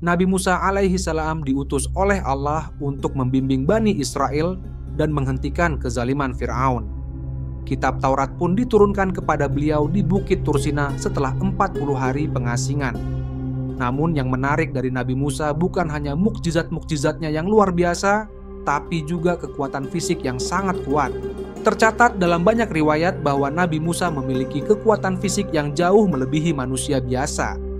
Nabi Musa alaihi salam diutus oleh Allah untuk membimbing Bani Israel dan menghentikan kezaliman Fir'aun. Kitab Taurat pun diturunkan kepada beliau di Bukit Tursina setelah 40 hari pengasingan. Namun yang menarik dari Nabi Musa bukan hanya mukjizat-mukjizatnya yang luar biasa, tapi juga kekuatan fisik yang sangat kuat. Tercatat dalam banyak riwayat bahwa Nabi Musa memiliki kekuatan fisik yang jauh melebihi manusia biasa.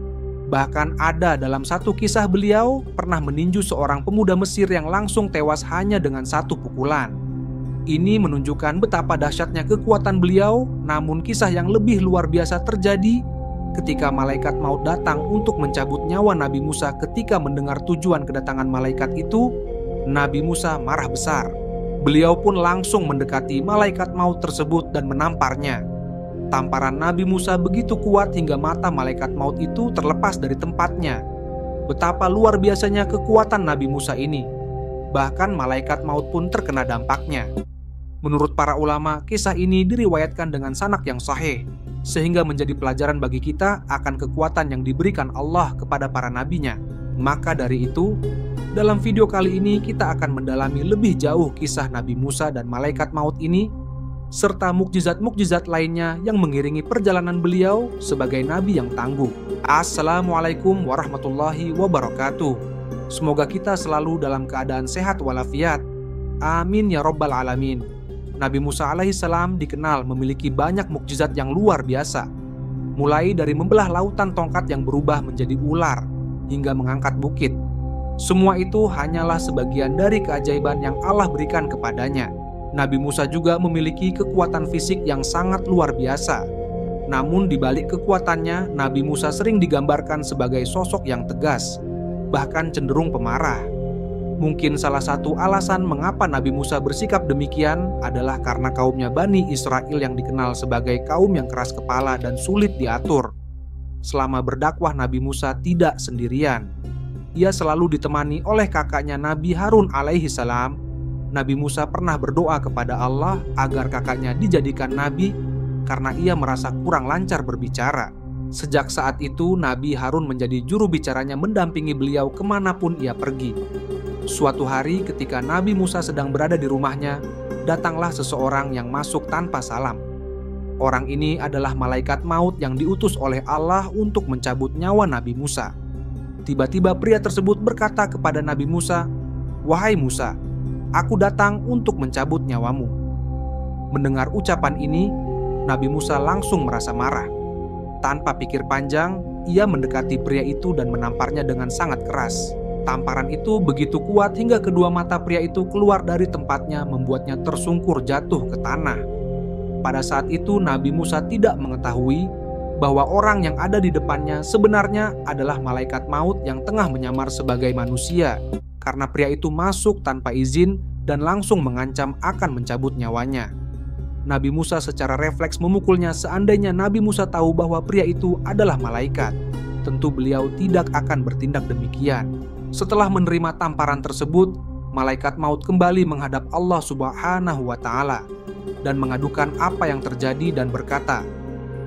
Bahkan ada dalam satu kisah beliau pernah meninju seorang pemuda Mesir yang langsung tewas hanya dengan satu pukulan. Ini menunjukkan betapa dahsyatnya kekuatan beliau, namun kisah yang lebih luar biasa terjadi ketika malaikat maut datang untuk mencabut nyawa Nabi Musa. Ketika mendengar tujuan kedatangan malaikat itu, Nabi Musa marah besar. Beliau pun langsung mendekati malaikat maut tersebut dan menamparnya. Tamparan Nabi Musa begitu kuat hingga mata malaikat maut itu terlepas dari tempatnya. Betapa luar biasanya kekuatan Nabi Musa ini. Bahkan malaikat maut pun terkena dampaknya. Menurut para ulama, kisah ini diriwayatkan dengan sanad yang sahih, sehingga menjadi pelajaran bagi kita akan kekuatan yang diberikan Allah kepada para nabinya. Maka dari itu, dalam video kali ini kita akan mendalami lebih jauh kisah Nabi Musa dan malaikat maut ini, serta mukjizat-mukjizat lainnya yang mengiringi perjalanan beliau sebagai nabi yang tangguh. Assalamualaikum warahmatullahi wabarakatuh. Semoga kita selalu dalam keadaan sehat walafiat. Amin ya rabbal alamin. Nabi Musa alaihissalam dikenal memiliki banyak mukjizat yang luar biasa. Mulai dari membelah lautan tongkat yang berubah menjadi ular, hingga mengangkat bukit. Semua itu hanyalah sebagian dari keajaiban yang Allah berikan kepadanya. Nabi Musa juga memiliki kekuatan fisik yang sangat luar biasa. Namun di balik kekuatannya, Nabi Musa sering digambarkan sebagai sosok yang tegas, bahkan cenderung pemarah. Mungkin salah satu alasan mengapa Nabi Musa bersikap demikian adalah karena kaumnya Bani Israel yang dikenal sebagai kaum yang keras kepala dan sulit diatur. Selama berdakwah, Nabi Musa tidak sendirian. Ia selalu ditemani oleh kakaknya Nabi Harun alaihi salam. Nabi Musa pernah berdoa kepada Allah agar kakaknya dijadikan nabi karena ia merasa kurang lancar berbicara. Sejak saat itu, Nabi Harun menjadi juru bicaranya mendampingi beliau kemanapun ia pergi. Suatu hari ketika Nabi Musa sedang berada di rumahnya, datanglah seseorang yang masuk tanpa salam. Orang ini adalah malaikat maut yang diutus oleh Allah untuk mencabut nyawa Nabi Musa. Tiba-tiba pria tersebut berkata kepada Nabi Musa, "Wahai Musa, aku datang untuk mencabut nyawamu." Mendengar ucapan ini, Nabi Musa langsung merasa marah. Tanpa pikir panjang, ia mendekati pria itu dan menamparnya dengan sangat keras. Tamparan itu begitu kuat hingga kedua mata pria itu keluar dari tempatnya, membuatnya tersungkur jatuh ke tanah. Pada saat itu Nabi Musa tidak mengetahui bahwa orang yang ada di depannya sebenarnya adalah malaikat maut yang tengah menyamar sebagai manusia, karena pria itu masuk tanpa izin dan langsung mengancam akan mencabut nyawanya. Nabi Musa secara refleks memukulnya. Seandainya Nabi Musa tahu bahwa pria itu adalah malaikat, tentu beliau tidak akan bertindak demikian. Setelah menerima tamparan tersebut, malaikat maut kembali menghadap Allah Subhanahu wa Ta'ala dan mengadukan apa yang terjadi dan berkata,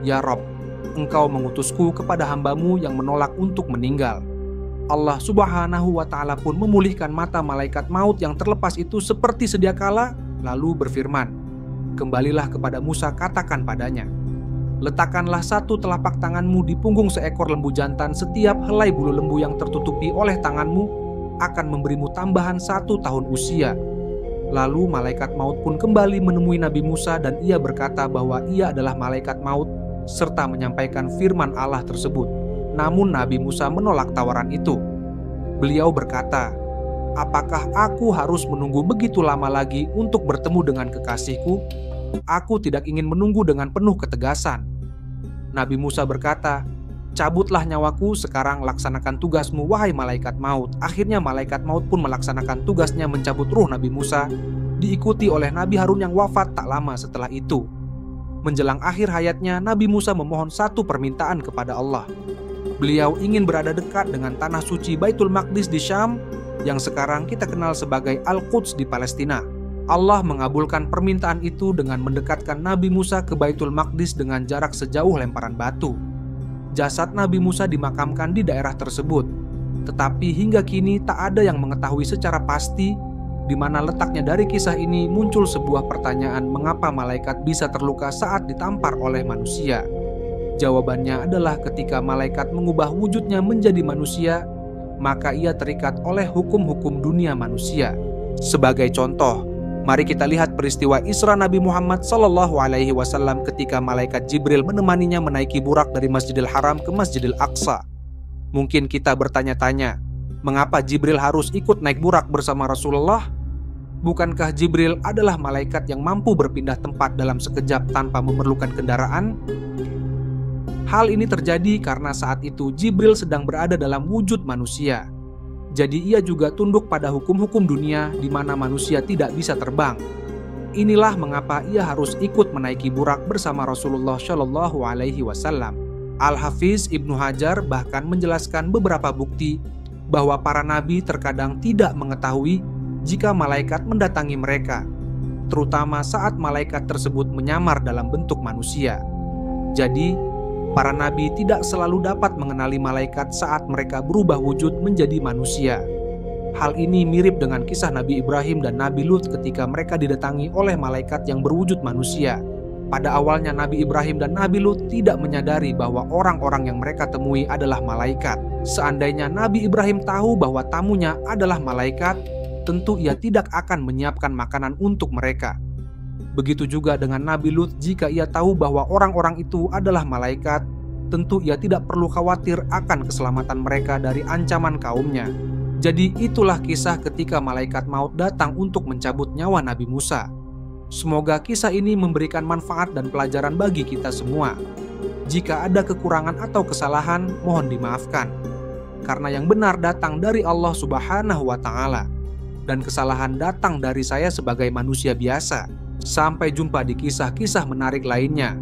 "Ya Rob, Engkau mengutusku kepada hambamu yang menolak untuk meninggal." Allah Subhanahu wa Ta'ala pun memulihkan mata malaikat maut yang terlepas itu seperti sedia kala, lalu berfirman, "Kembalilah kepada Musa, katakan padanya, letakkanlah satu telapak tanganmu di punggung seekor lembu jantan. Setiap helai bulu lembu yang tertutupi oleh tanganmu akan memberimu tambahan 1 tahun usia." Lalu malaikat maut pun kembali menemui Nabi Musa dan ia berkata bahwa ia adalah malaikat maut serta menyampaikan firman Allah tersebut. Namun Nabi Musa menolak tawaran itu. Beliau berkata, "Apakah aku harus menunggu begitu lama lagi untuk bertemu dengan kekasihku? Aku tidak ingin menunggu." Dengan penuh ketegasan, Nabi Musa berkata, "Cabutlah nyawaku, sekarang laksanakan tugasmu, wahai malaikat maut." Akhirnya malaikat maut pun melaksanakan tugasnya mencabut ruh Nabi Musa, diikuti oleh Nabi Harun yang wafat tak lama setelah itu. Menjelang akhir hayatnya, Nabi Musa memohon satu permintaan kepada Allah. Beliau ingin berada dekat dengan tanah suci Baitul Maqdis di Syam, yang sekarang kita kenal sebagai Al-Quds di Palestina. Allah mengabulkan permintaan itu dengan mendekatkan Nabi Musa ke Baitul Maqdis dengan jarak sejauh lemparan batu. Jasad Nabi Musa dimakamkan di daerah tersebut. Tetapi hingga kini tak ada yang mengetahui secara pasti di mana letaknya dari kisah ini. Muncul sebuah pertanyaan, mengapa malaikat bisa terluka saat ditampar oleh manusia? Jawabannya adalah ketika malaikat mengubah wujudnya menjadi manusia, maka ia terikat oleh hukum-hukum dunia manusia. Sebagai contoh, mari kita lihat peristiwa Isra Nabi Muhammad SAW ketika malaikat Jibril menemaninya menaiki burak dari Masjidil Haram ke Masjidil Aqsa. Mungkin kita bertanya-tanya, mengapa Jibril harus ikut naik burak bersama Rasulullah? Bukankah Jibril adalah malaikat yang mampu berpindah tempat dalam sekejap tanpa memerlukan kendaraan? Hal ini terjadi karena saat itu Jibril sedang berada dalam wujud manusia. Jadi ia juga tunduk pada hukum-hukum dunia di mana manusia tidak bisa terbang. Inilah mengapa ia harus ikut menaiki burak bersama Rasulullah Shallallahu Alaihi Wasallam. Al-Hafiz Ibnu Hajar bahkan menjelaskan beberapa bukti bahwa para nabi terkadang tidak mengetahui jika malaikat mendatangi mereka, terutama saat malaikat tersebut menyamar dalam bentuk manusia. Jadi, para nabi tidak selalu dapat mengenali malaikat saat mereka berubah wujud menjadi manusia. Hal ini mirip dengan kisah Nabi Ibrahim dan Nabi Lut ketika mereka didatangi oleh malaikat yang berwujud manusia. Pada awalnya Nabi Ibrahim dan Nabi Lut tidak menyadari bahwa orang-orang yang mereka temui adalah malaikat. Seandainya Nabi Ibrahim tahu bahwa tamunya adalah malaikat, tentu ia tidak akan menyiapkan makanan untuk mereka. Begitu juga dengan Nabi Lut, jika ia tahu bahwa orang-orang itu adalah malaikat, tentu ia tidak perlu khawatir akan keselamatan mereka dari ancaman kaumnya. Jadi itulah kisah ketika malaikat maut datang untuk mencabut nyawa Nabi Musa. Semoga kisah ini memberikan manfaat dan pelajaran bagi kita semua. Jika ada kekurangan atau kesalahan, mohon dimaafkan. Karena yang benar datang dari Allah Subhanahu wa Ta'ala, dan kesalahan datang dari saya sebagai manusia biasa. Sampai jumpa di kisah-kisah menarik lainnya.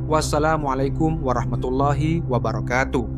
Wassalamualaikum warahmatullahi wabarakatuh.